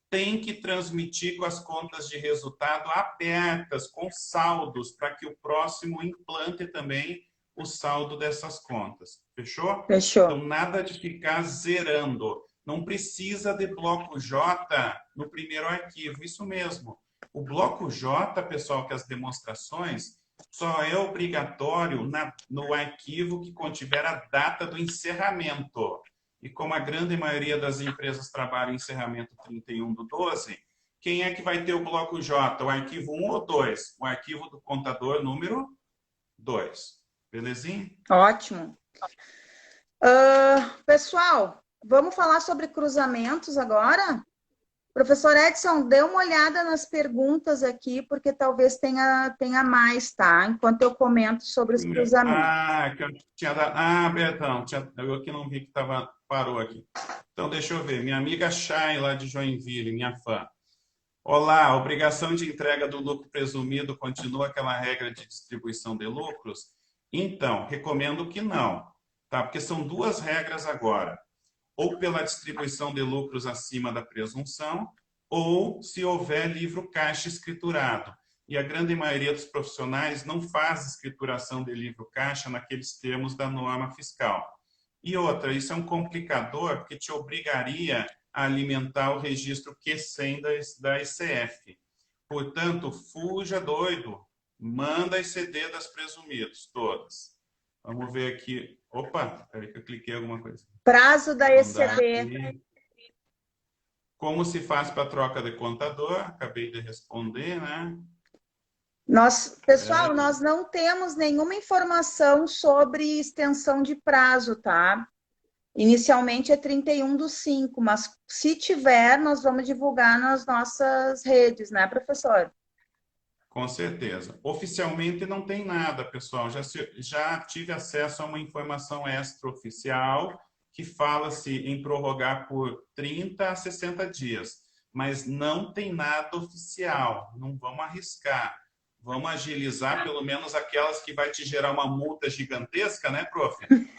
tem que transmitir com as contas de resultado abertas, com saldos, para que o próximo implante também o saldo dessas contas. Fechou?
Fechou.
Então, nada de ficar zerando. Não precisa de bloco J no primeiro arquivo. Isso mesmo. O bloco J, pessoal, que as demonstrações, só é obrigatório no arquivo que contiver a data do encerramento. E como a grande maioria das empresas trabalha em encerramento 31/12, quem é que vai ter o bloco J? O arquivo 1 ou 2? O arquivo do contador número 2. Belezinha?
Ótimo. Pessoal, vamos falar sobre cruzamentos agora? Professor Edson, dê uma olhada nas perguntas aqui, porque talvez tenha mais, tá? Enquanto eu comento sobre os cruzamentos.
Que eu tinha dado. Betão, eu aqui não vi que parou aqui. Então, deixa eu ver. Minha amiga Chay, lá de Joinville, minha fã. Olá, a obrigação de entrega do lucro presumido continua aquela regra de distribuição de lucros? Então, recomendo que não, tá? Porque são 2 regras agora. Ou pela distribuição de lucros acima da presunção, ou se houver livro caixa escriturado. E a grande maioria dos profissionais não faz escrituração de livro caixa naqueles termos da norma fiscal. E outra, isso é um complicador, porque te obrigaria a alimentar o registro Q100 da ICF. Portanto, fuja doido. Manda exceder das presumidos, todas. Vamos ver aqui. Opa, peraí que eu cliquei em alguma coisa.
Prazo da
Mandar
ECD.
aqui. Como se faz para troca de contador? Acabei de responder, né?
Pessoal, nós não temos nenhuma informação sobre extensão de prazo, tá? Inicialmente é 31/5, mas se tiver, nós vamos divulgar nas nossas redes, né, professor?
Com certeza. Oficialmente não tem nada, pessoal. Já tive acesso a uma informação extraoficial que fala-se em prorrogar por 30 a 60 dias, mas não tem nada oficial. Não vamos arriscar. Vamos agilizar pelo menos aquelas que vai te gerar uma multa gigantesca, né, prof?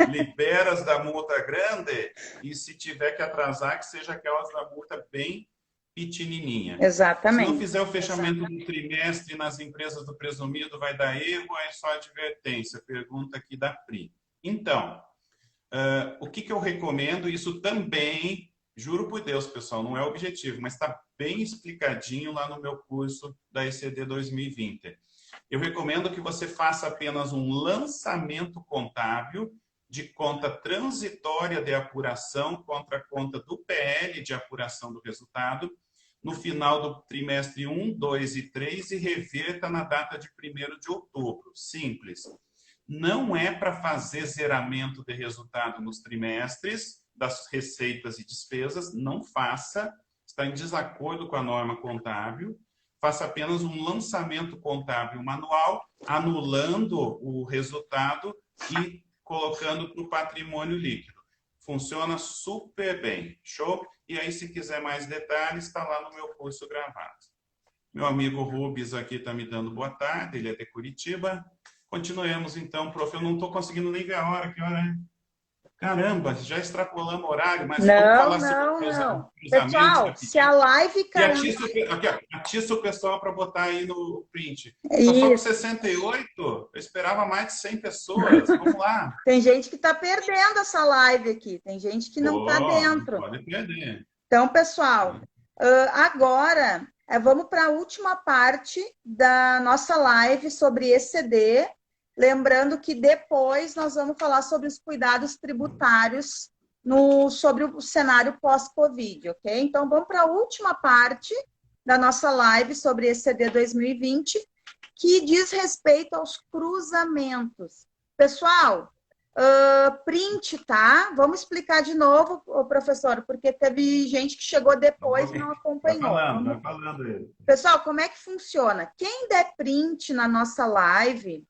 Liberas da multa grande e se tiver que atrasar, que seja aquelas da multa bem pequenininha.
Exatamente.
Se não fizer o fechamento do trimestre nas empresas do presumido, vai dar erro, é só advertência. Pergunta aqui da Pri. Então, o que eu recomendo? Isso também, juro por Deus, pessoal, não é objetivo, mas está bem explicadinho lá no meu curso da ECD 2020. Eu recomendo que você faça apenas um lançamento contábil de conta transitória de apuração contra a conta do PL de apuração do resultado no final do trimestre 1, 2 e 3 e reverta na data de 1º de outubro. Simples. Não é para fazer zeramento de resultado nos trimestres, das receitas e despesas, não faça, está em desacordo com a norma contábil, faça apenas um lançamento contábil manual, anulando o resultado e colocando para o patrimônio líquido. Funciona super bem, show? E aí, se quiser mais detalhes, está lá no meu curso gravado. Meu amigo Rubens aqui está me dando boa tarde, ele é de Curitiba. Continuemos então, prof. Eu não estou conseguindo nem ver a hora, que hora é? Caramba, já extrapolamos o horário, mas vamos falar sobre
não.
cruzamentos.
Pessoal, se a live cair...
E atiça o pessoal para botar aí no print.
Isso.
Só faltam 68? Eu esperava mais de 100 pessoas. Vamos lá.
Tem gente que está perdendo essa live aqui. Tem gente que não está dentro.
Pode perder.
Então, pessoal, agora vamos para a última parte da nossa live sobre ECD. Lembrando que depois nós vamos falar sobre os cuidados tributários sobre o cenário pós-Covid, ok? Então, vamos para a última parte da nossa live sobre ECD 2020, que diz respeito aos cruzamentos. Pessoal, print, tá? Vamos explicar de novo, professor, porque teve gente que chegou depois e não acompanhou.
Vai falando ele.
Pessoal, como é que funciona? Quem der print na nossa live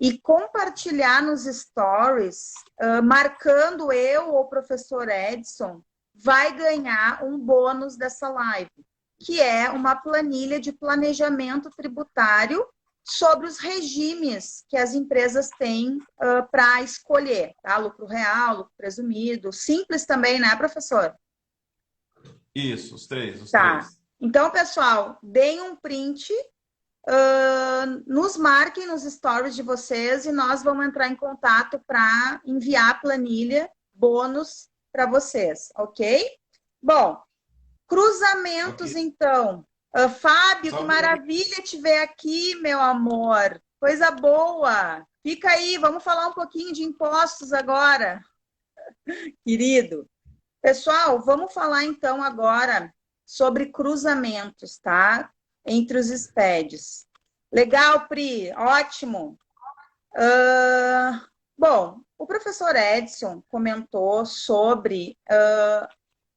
e compartilhar nos stories, marcando eu ou o professor Edson, vai ganhar um bônus dessa live, que é uma planilha de planejamento tributário sobre os regimes que as empresas têm para escolher, tá? Lucro real, lucro presumido, simples também, né, professor?
Isso, os três.
Então, pessoal, deem um print, nos marquem nos stories de vocês e nós vamos entrar em contato para enviar a planilha bônus para vocês, ok? Bom, cruzamentos, okay. Então. Fábio, que maravilha te ver aqui, meu amor. Coisa boa. Fica aí, vamos falar um pouquinho de impostos agora. Querido. Pessoal, vamos falar então agora sobre cruzamentos, tá? Entre os SPEDs. Legal, Pri, ótimo. Bom, o professor Edson comentou sobre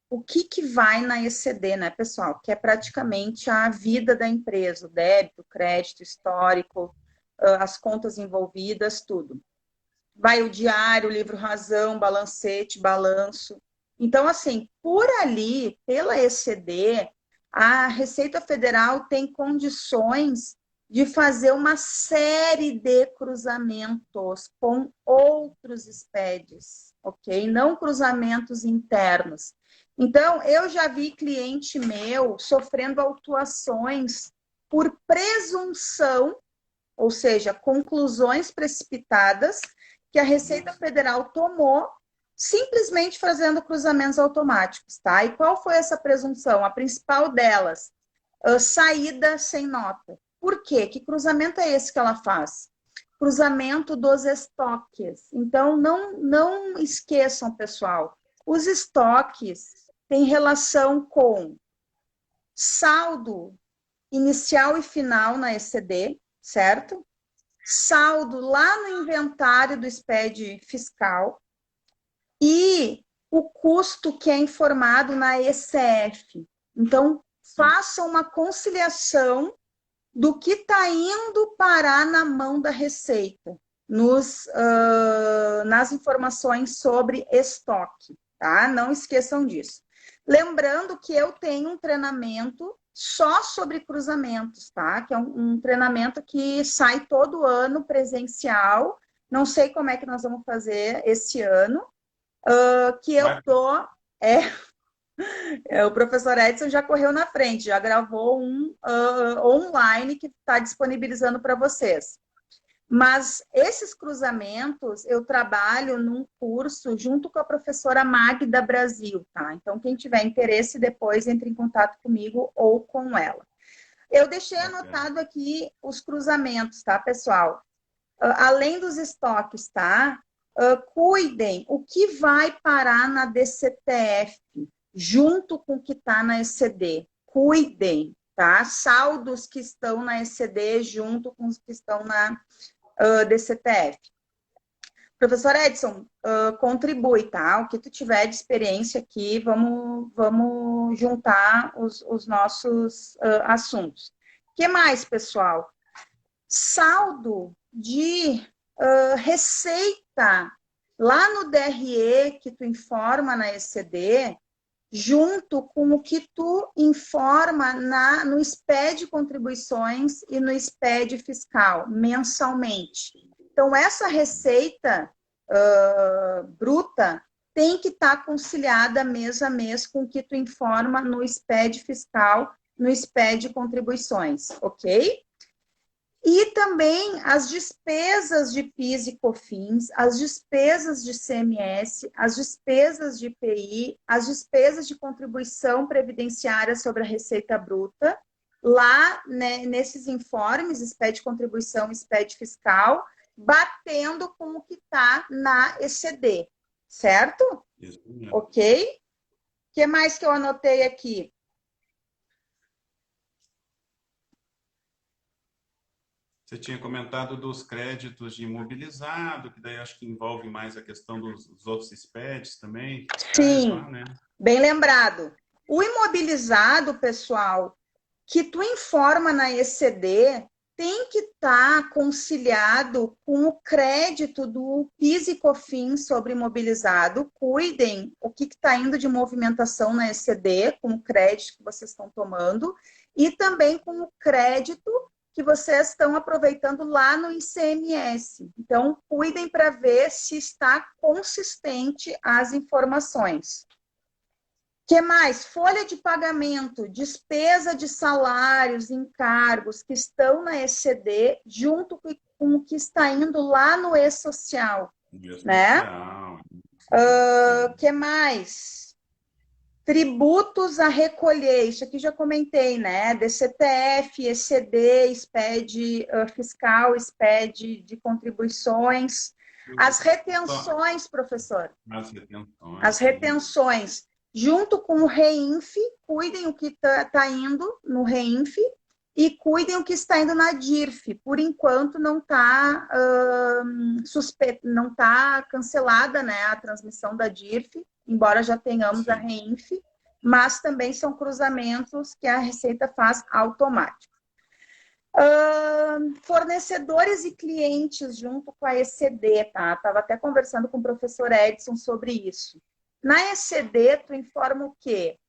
o que vai na ECD, né, pessoal? Que é praticamente a vida da empresa, o débito, o crédito, histórico, as contas envolvidas, tudo. Vai o diário, o livro razão, balancete, balanço. Então, assim, por ali, pela ECD, a Receita Federal tem condições de fazer uma série de cruzamentos com outros SPEDs, ok? Não cruzamentos internos. Então, eu já vi cliente meu sofrendo autuações por presunção, ou seja, conclusões precipitadas que a Receita Federal tomou simplesmente fazendo cruzamentos automáticos, tá? E qual foi essa presunção? A principal delas, saída sem nota. Por quê? Que cruzamento é esse que ela faz? Cruzamento dos estoques. Então, não esqueçam, pessoal, os estoques têm relação com saldo inicial e final na ECD, certo? Saldo lá no inventário do SPED fiscal e o custo que é informado na ECF. Então, façam uma conciliação do que está indo parar na mão da Receita, nas informações sobre estoque, tá? Não esqueçam disso. Lembrando que eu tenho um treinamento só sobre cruzamentos, tá? Que é um treinamento que sai todo ano presencial. Não sei como é que nós vamos fazer esse ano, que eu dou... o professor Edson já correu na frente, já gravou um online que está disponibilizando para vocês. Mas esses cruzamentos eu trabalho num curso junto com a professora Magda Brasil, tá? Então, quem tiver interesse, depois entre em contato comigo ou com ela. Eu deixei anotado aqui os cruzamentos, tá, pessoal? Além dos estoques, tá? Cuidem o que vai parar na DCTF, junto com o que está na ECD. Cuidem, tá? Saldos que estão na ECD junto com os que estão na DCTF. Professor Edson, contribui, tá? O que tu tiver de experiência aqui, vamos juntar os nossos assuntos. O que mais, pessoal? Saldo de receita lá no DRE que tu informa na ECD, junto com o que tu informa no SPED contribuições e no SPED fiscal, mensalmente. Então, essa receita bruta tem que estar conciliada mês a mês com o que tu informa no SPED fiscal, no SPED contribuições, ok? E também as despesas de PIS e COFINS, as despesas de CMS, as despesas de IPI, as despesas de contribuição previdenciária sobre a receita bruta, lá, né, nesses informes, SPED contribuição e SPED fiscal, batendo com o que está na ECD, certo?
Isso mesmo.
Ok? O que mais que eu anotei aqui?
Você tinha comentado dos créditos de imobilizado, que daí acho que envolve mais a questão dos outros SPEDs também.
Sim,
lá, né?
Bem lembrado. O imobilizado, pessoal, que tu informa na ECD, tem que estar conciliado com o crédito do PIS e COFINS sobre imobilizado. Cuidem o que está indo de movimentação na ECD, com o crédito que vocês estão tomando, e também com o crédito que vocês estão aproveitando lá no ICMS. Então, cuidem para ver se está consistente as informações. O que mais? Folha de pagamento, despesa de salários, encargos que estão na ECD, junto com o que está indo lá no E-Social. Né? O que mais? Tributos a recolher, isso aqui já comentei, né? DCTF, ECD, SPED fiscal, SPED de contribuições. As retenções, professor. As retenções. Junto com o REINF, cuidem o que está indo no REINF e cuidem o que está indo na DIRF. Por enquanto, não está não está cancelada, né, a transmissão da DIRF, embora já tenhamos a REINF, mas também são cruzamentos que a Receita faz automático. Fornecedores e clientes junto com a ECD, tá? Estava até conversando com o professor Edson sobre isso. Na ECD, tu informa o quê?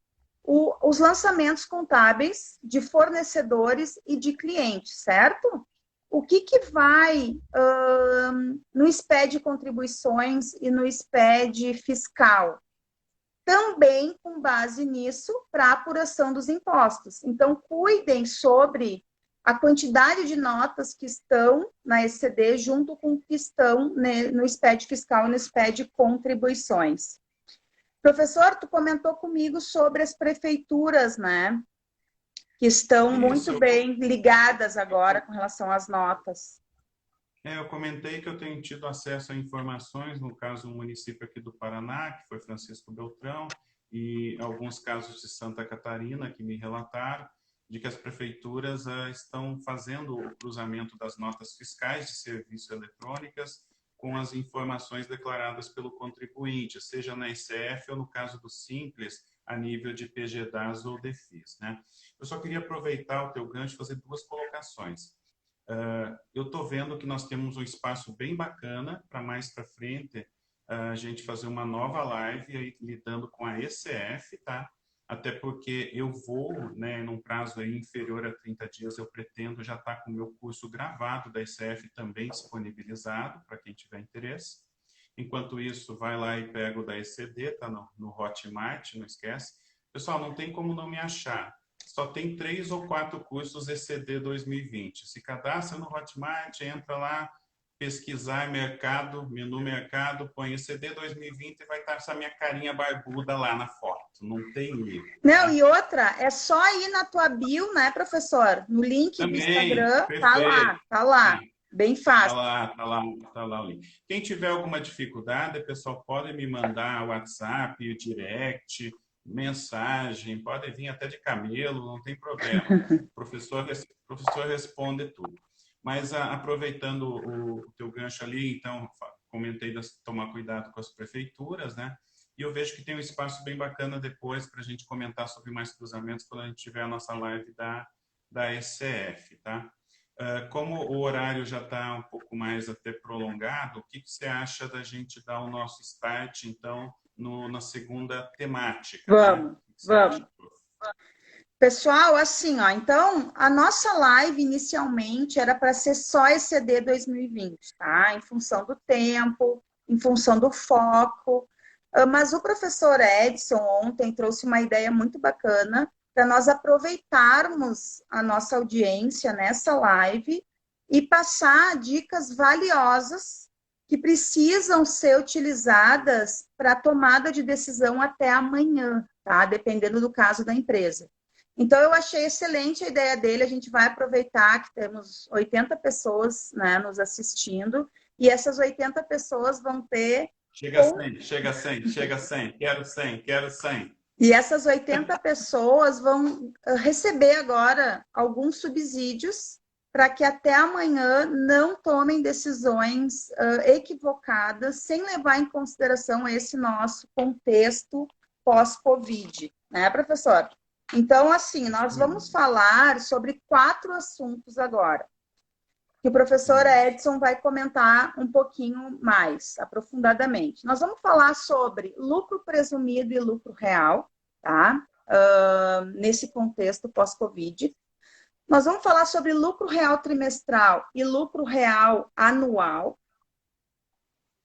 Os lançamentos contábeis de fornecedores e de clientes, certo? O que vai no SPED contribuições e no SPED fiscal? Também com base nisso para apuração dos impostos. Então, cuidem sobre a quantidade de notas que estão na ECD junto com o que estão no SPED fiscal e no SPED contribuições. Professor, tu comentou comigo sobre as prefeituras, né? que estão
Isso,
muito bem ligadas agora com relação às notas.
eu comentei que eu tenho tido acesso a informações, no caso, um município aqui do Paraná, que foi Francisco Beltrão, e alguns casos de Santa Catarina que me relataram de que as prefeituras estão fazendo o cruzamento das notas fiscais de serviços eletrônicas com as informações declaradas pelo contribuinte, seja na ICF ou no caso do Simples, a nível de PGDAS ou DEFIS, né? Eu só queria aproveitar o teu gancho e fazer duas colocações. Eu estou vendo que nós temos um espaço bem bacana para mais para frente a gente fazer uma nova live aí, lidando com a ECF, tá? Até porque eu vou, né, num prazo aí inferior a 30 dias, eu pretendo já estar com o meu curso gravado da ECF também disponibilizado para quem tiver interesse. Enquanto isso, vai lá e pega o da ECD, tá no Hotmart, não esquece. Pessoal, não tem como não me achar. Só tem 3 ou 4 cursos ECD 2020. Se cadastra no Hotmart, entra lá, pesquisar mercado, menu mercado, põe ECD 2020 e vai estar essa minha carinha barbuda lá na foto. Não tem erro.
Não, e outra, é só ir na tua bio, né, professor? No link do Instagram,
perfeito.
tá lá.
Sim.
Bem fácil.
Tá lá o link. Quem tiver alguma dificuldade, pessoal, pode me mandar o WhatsApp, o direct, mensagem, pode vir até de camelo, não tem problema. O professor responde tudo. Mas aproveitando o teu gancho ali, então, comentei de tomar cuidado com as prefeituras, né? E eu vejo que tem um espaço bem bacana depois para a gente comentar sobre mais cruzamentos quando a gente tiver a nossa live da ECF, tá? Como o horário já está um pouco mais até prolongado, o que você acha da gente dar o nosso start, então, na segunda temática?
Vamos,
né?
vamos. Pessoal, assim, ó, então, a nossa live inicialmente era para ser só ECD 2020, tá? Em função do tempo, em função do foco. Mas o professor Edson ontem trouxe uma ideia muito bacana para nós aproveitarmos a nossa audiência nessa live e passar dicas valiosas que precisam ser utilizadas para a tomada de decisão até amanhã, tá? Dependendo do caso da empresa. Então, eu achei excelente a ideia dele. A gente vai aproveitar que temos 80 pessoas, né, nos assistindo, e essas 80 pessoas vão ter...
Chega a 100, chega a 100, chega a 100, quero 100, quero 100.
E essas 80 pessoas vão receber agora alguns subsídios para que até amanhã não tomem decisões equivocadas, sem levar em consideração esse nosso contexto pós-Covid, né, professor? Então, assim, nós vamos falar sobre 4 assuntos agora, que o professor Edson vai comentar um pouquinho mais aprofundadamente. Nós vamos falar sobre lucro presumido e lucro real, tá? Nesse contexto pós-Covid. Nós vamos falar sobre lucro real trimestral e lucro real anual.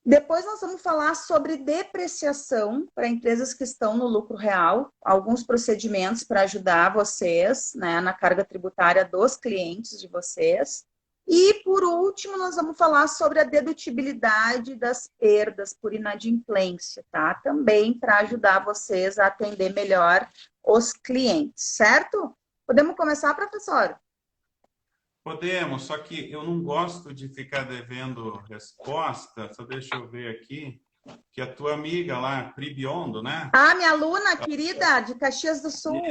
Depois nós vamos falar sobre depreciação para empresas que estão no lucro real, alguns procedimentos para ajudar vocês, né, na carga tributária dos clientes de vocês. E, por último, nós vamos falar sobre a dedutibilidade das perdas por inadimplência, tá? Também para ajudar vocês a atender melhor os clientes, certo? Podemos começar, professor?
Podemos, só que eu não gosto de ficar devendo resposta. Só deixa eu ver aqui, que a tua amiga lá, Pribiondo, né?
Ah, minha aluna querida de Caxias do Sul.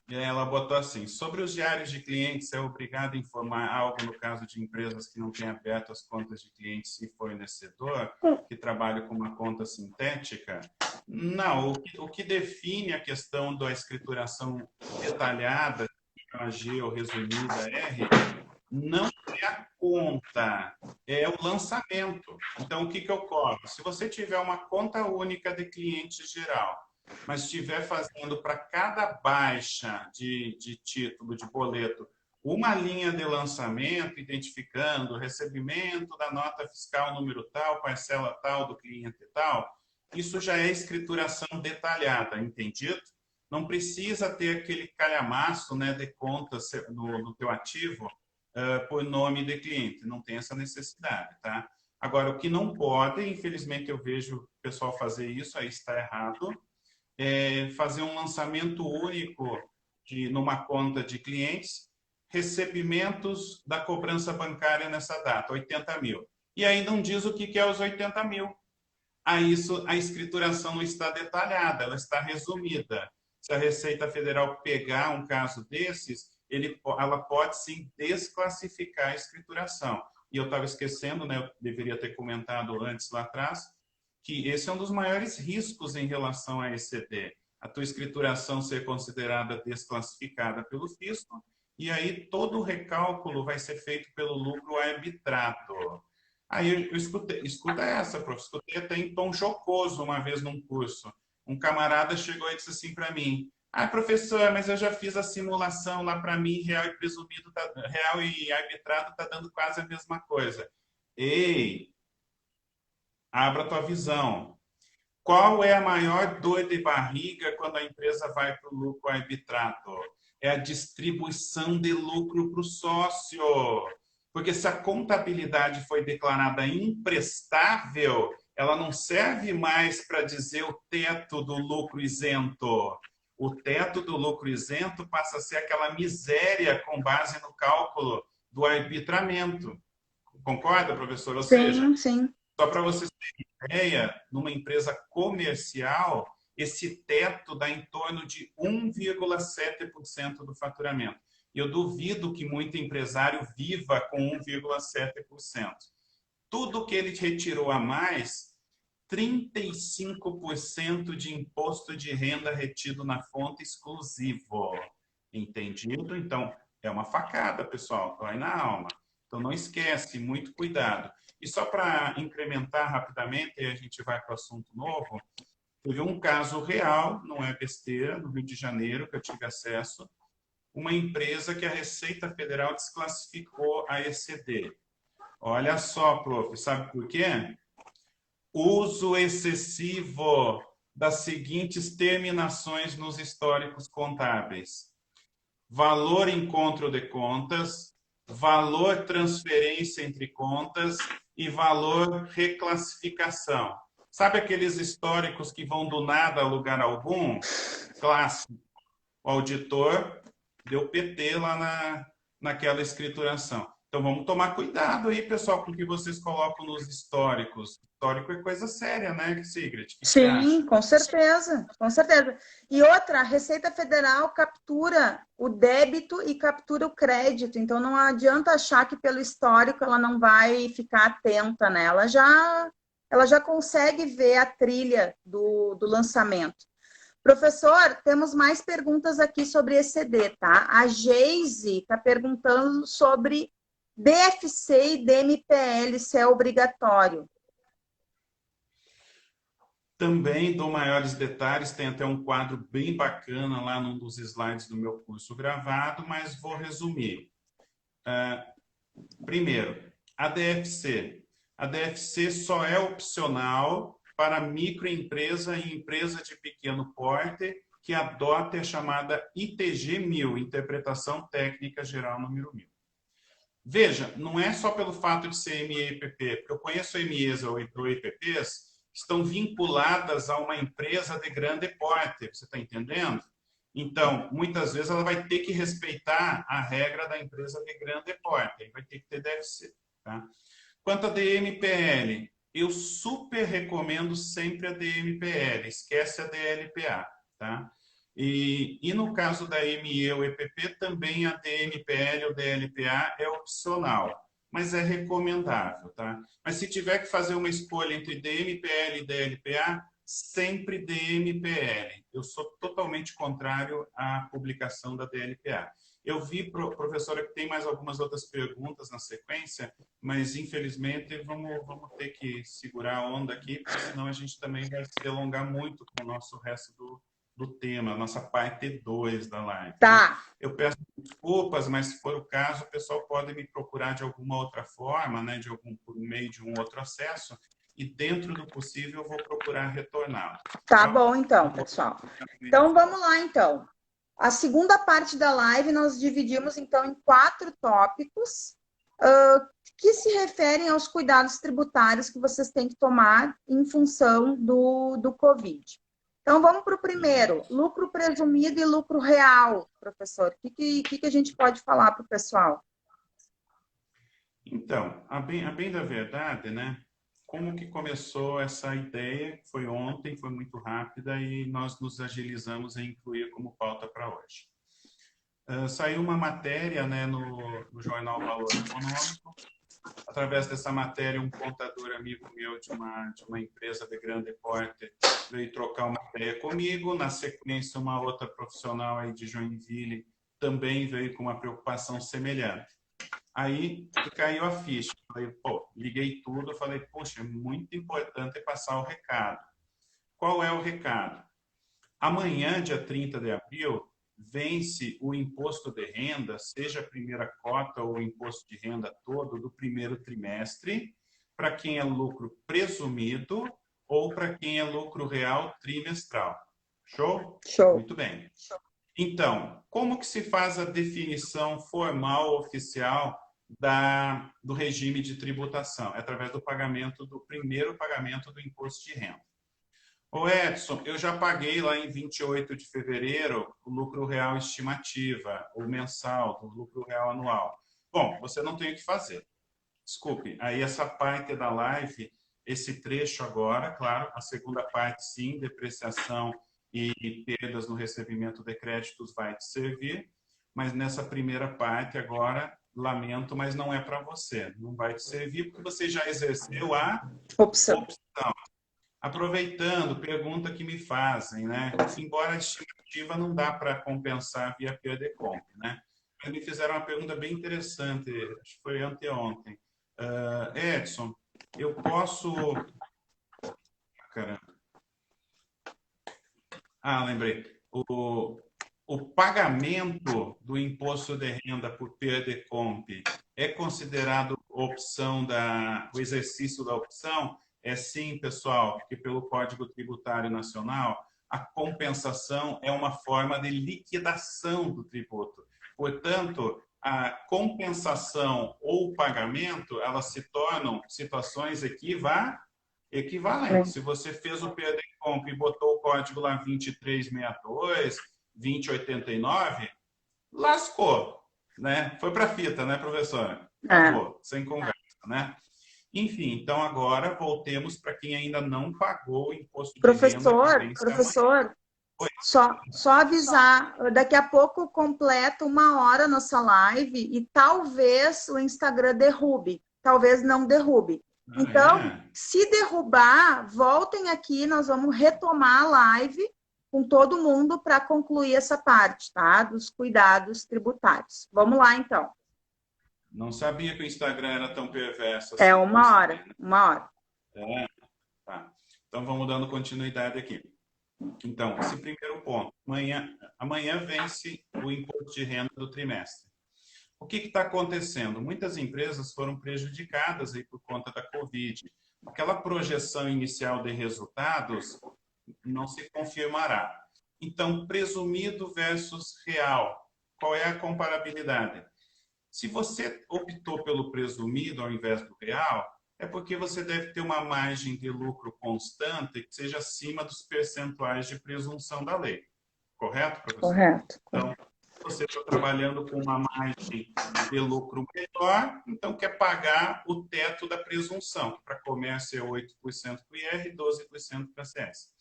Ela botou assim: sobre os diários de clientes, é obrigado a informar algo no caso de empresas que não têm aberto as contas de clientes se fornecedor, que trabalha com uma conta sintética? Não, o que define a questão da escrituração detalhada, a G ou resumida R, não é a conta, é o lançamento. Então, o que ocorre? Se você tiver uma conta única de cliente geral, mas estiver fazendo para cada baixa de título, de boleto, uma linha de lançamento, identificando o recebimento da nota fiscal número tal, parcela tal do cliente tal, isso já é escrituração detalhada, entendido? Não precisa ter aquele calhamaço, né, de contas no teu ativo por nome de cliente, não tem essa necessidade, tá? Agora, o que não pode, infelizmente eu vejo o pessoal fazer isso, aí está errado, fazer um lançamento único numa conta de clientes, recebimentos da cobrança bancária nessa data, 80 mil. E aí não diz o que é os 80 mil. A escrituração não está detalhada, ela está resumida. Se a Receita Federal pegar um caso desses, ela pode sim desclassificar a escrituração. E eu estava esquecendo, né, eu deveria ter comentado antes lá atrás, que esse é um dos maiores riscos em relação a ECD. A tua escrituração ser considerada desclassificada pelo fisco, e aí todo o recálculo vai ser feito pelo lucro arbitrado. Aí eu escuta essa, prof. Escutei até em tom jocoso uma vez num curso. Um camarada chegou e disse assim para mim: ah, professor, mas eu já fiz a simulação lá para mim, real e presumido, real e arbitrado está dando quase a mesma coisa. Ei, abra tua visão. Qual é a maior dor de barriga quando a empresa vai para o lucro arbitrado? É a distribuição de lucro para o sócio. Porque se a contabilidade foi declarada imprestável, ela não serve mais para dizer o teto do lucro isento. O teto do lucro isento passa a ser aquela miséria com base no cálculo do arbitramento. Concorda, professor? Ou seja,
sim.
Só para vocês terem ideia, numa empresa comercial, esse teto dá em torno de 1,7% do faturamento. E eu duvido que muito empresário viva com 1,7%. Tudo que ele retirou a mais, 35% de imposto de renda retido na fonte exclusivo. Entendido? Então, é uma facada, pessoal. Dói na alma. Então, não esquece, muito cuidado. E só para incrementar rapidamente, e a gente vai para o assunto novo, teve um caso real, não é besteira, no Rio de Janeiro, que eu tive acesso, uma empresa que a Receita Federal desclassificou a ECD. Olha só, prof, sabe por quê? Uso excessivo das seguintes terminações nos históricos contábeis: valor encontro de contas, valor transferência entre contas e valor reclassificação. Sabe aqueles históricos que vão do nada a lugar algum? Clássico. O auditor deu PT lá naquela escrituração. Então, vamos tomar cuidado aí, pessoal, com o que vocês colocam nos históricos. Histórico é coisa séria, né, Sigrid? O que você acha?
Sim, com certeza, com certeza. E outra, a Receita Federal captura o débito e captura o crédito, então não adianta achar que pelo histórico ela não vai ficar atenta, né? Ela já consegue ver a trilha do lançamento. Professor, temos mais perguntas aqui sobre ECD, tá? A Geise está perguntando sobre DFC e DMPL, se é obrigatório.
Também dou maiores detalhes, tem até um quadro bem bacana lá num dos slides do meu curso gravado, mas vou resumir. Primeiro, a DFC. A DFC só é opcional para microempresa e empresa de pequeno porte que adote a chamada ITG 1000, Interpretação Técnica Geral número 1000. Veja, não é só pelo fato de ser ME e EPP, porque eu conheço MEs ou EPPs que estão vinculadas a uma empresa de grande porte, você está entendendo? Então, muitas vezes ela vai ter que respeitar a regra da empresa de grande porte, aí vai ter que ter DFC. Tá? Quanto a DMPL, eu super recomendo sempre a DMPL, esquece a DLPA. Tá? E no caso da ME ou EPP, também a DMPL ou DLPA é opcional, mas é recomendável. Tá? Mas se tiver que fazer uma escolha entre DMPL e DLPA, sempre DMPL. Eu sou totalmente contrário à publicação da DLPA. Eu vi, professora, que tem mais algumas outras perguntas na sequência, mas infelizmente vamos ter que segurar a onda aqui, porque senão a gente também vai se delongar muito com o nosso resto do tema, nossa parte 2 da live.
Tá.
Eu peço desculpas, mas se for o caso, o pessoal pode me procurar de alguma outra forma, né, por meio de um outro acesso, e dentro do possível eu vou procurar retornar.
Tá bom, então, pessoal. Então, vamos lá, então. A segunda parte da live nós dividimos, então, em 4 tópicos que se referem aos cuidados tributários que vocês têm que tomar em função do Covid. Então, vamos para o primeiro. Lucro presumido e lucro real, professor. O que a gente pode falar para o pessoal?
Então, a bem da verdade, né? Como que começou essa ideia? Foi ontem, foi muito rápida e nós nos agilizamos em incluir como pauta para hoje. Saiu uma matéria, né, no jornal Valor Econômico. Através dessa matéria, um contador amigo meu de uma empresa de grande porte veio trocar uma ideia comigo. Na sequência, uma outra profissional aí de Joinville também veio com uma preocupação semelhante. Aí caiu a ficha. Falei, pô, liguei tudo. Falei, poxa, é muito importante passar o recado. Qual é o recado? Amanhã, dia 30 de abril, vence o imposto de renda, seja a primeira cota ou o imposto de renda todo do primeiro trimestre, para quem é lucro presumido ou para quem é lucro real trimestral. Show?
Show.
Muito bem. Então, como que se faz a definição formal, oficial, do regime de tributação? É através do pagamento do primeiro pagamento do imposto de renda. Ô Edson, eu já paguei lá em 28 de fevereiro o lucro real estimativa, o mensal, do lucro real anual. Bom, você não tem o que fazer. Desculpe, aí essa parte da live, esse trecho agora, claro, a segunda parte sim, depreciação e perdas no recebimento de créditos vai te servir, mas nessa primeira parte agora, lamento, mas não é para você. Não vai te servir porque você já exerceu a opção. Aproveitando, pergunta que me fazem, né? Embora a estimativa não dá para compensar via perda de compra, né? Mas me fizeram uma pergunta bem interessante, acho que foi anteontem. Edson, eu posso... Caramba. Lembrei. O pagamento do imposto de renda por perda de compra é considerado opção o exercício da opção? É sim, pessoal, porque pelo Código Tributário Nacional, a compensação é uma forma de liquidação do tributo. Portanto, a compensação ou o pagamento, elas se tornam situações equivalentes. Se você fez o perda de compra e botou o código lá 2362, 2089, lascou, né? Foi para a fita, né, professora? Acabou, sem conversa, né? Enfim, então agora voltemos para quem ainda não pagou o imposto de renda.
Professor, só avisar, daqui a pouco completa 1 hora nossa live e talvez o Instagram derrube, talvez não derrube. Então, se derrubar, voltem aqui, nós vamos retomar a live com todo mundo para concluir essa parte, tá? Dos cuidados tributários. Vamos lá, então.
Não sabia que o Instagram era tão perverso assim.
É 1 hora.
Tá. Então, vamos dando continuidade aqui. Então, esse primeiro ponto. Amanhã vence o imposto de renda do trimestre. O que está acontecendo? Muitas empresas foram prejudicadas aí por conta da Covid. Aquela projeção inicial de resultados não se confirmará. Então, presumido versus real. Qual é a comparabilidade? Se você optou pelo presumido ao invés do real, é porque você deve ter uma margem de lucro constante que seja acima dos percentuais de presunção da lei. Correto, professor?
Correto.
Então, você está trabalhando com uma margem de lucro melhor, então quer pagar o teto da presunção, que para comércio é 8% para o IR e 12% para a CS.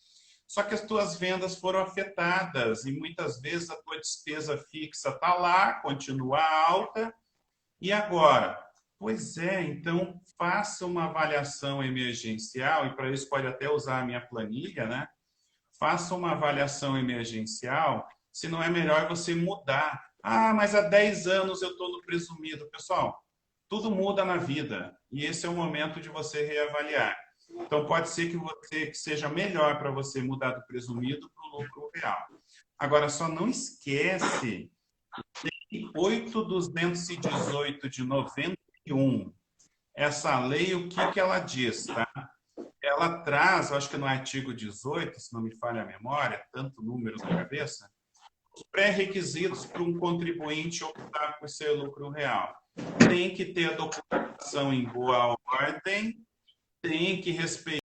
Só que as tuas vendas foram afetadas e muitas vezes a tua despesa fixa está lá, continua alta. E agora? Pois é, então faça uma avaliação emergencial, e para isso pode até usar a minha planilha, né? Faça uma avaliação emergencial, se não é melhor você mudar. Mas há 10 anos eu estou no presumido. Pessoal, tudo muda na vida e esse é o momento de você reavaliar. Então pode ser que seja melhor para você mudar do presumido para o lucro real. Agora, só não esquece 8.218 de 91, essa lei, o que ela diz, tá? Ela traz, acho que no artigo 18, se não me falha a memória, tanto números na cabeça, os pré-requisitos para um contribuinte optar por ser lucro real. Tem que ter a documentação em boa ordem, tem que respeitar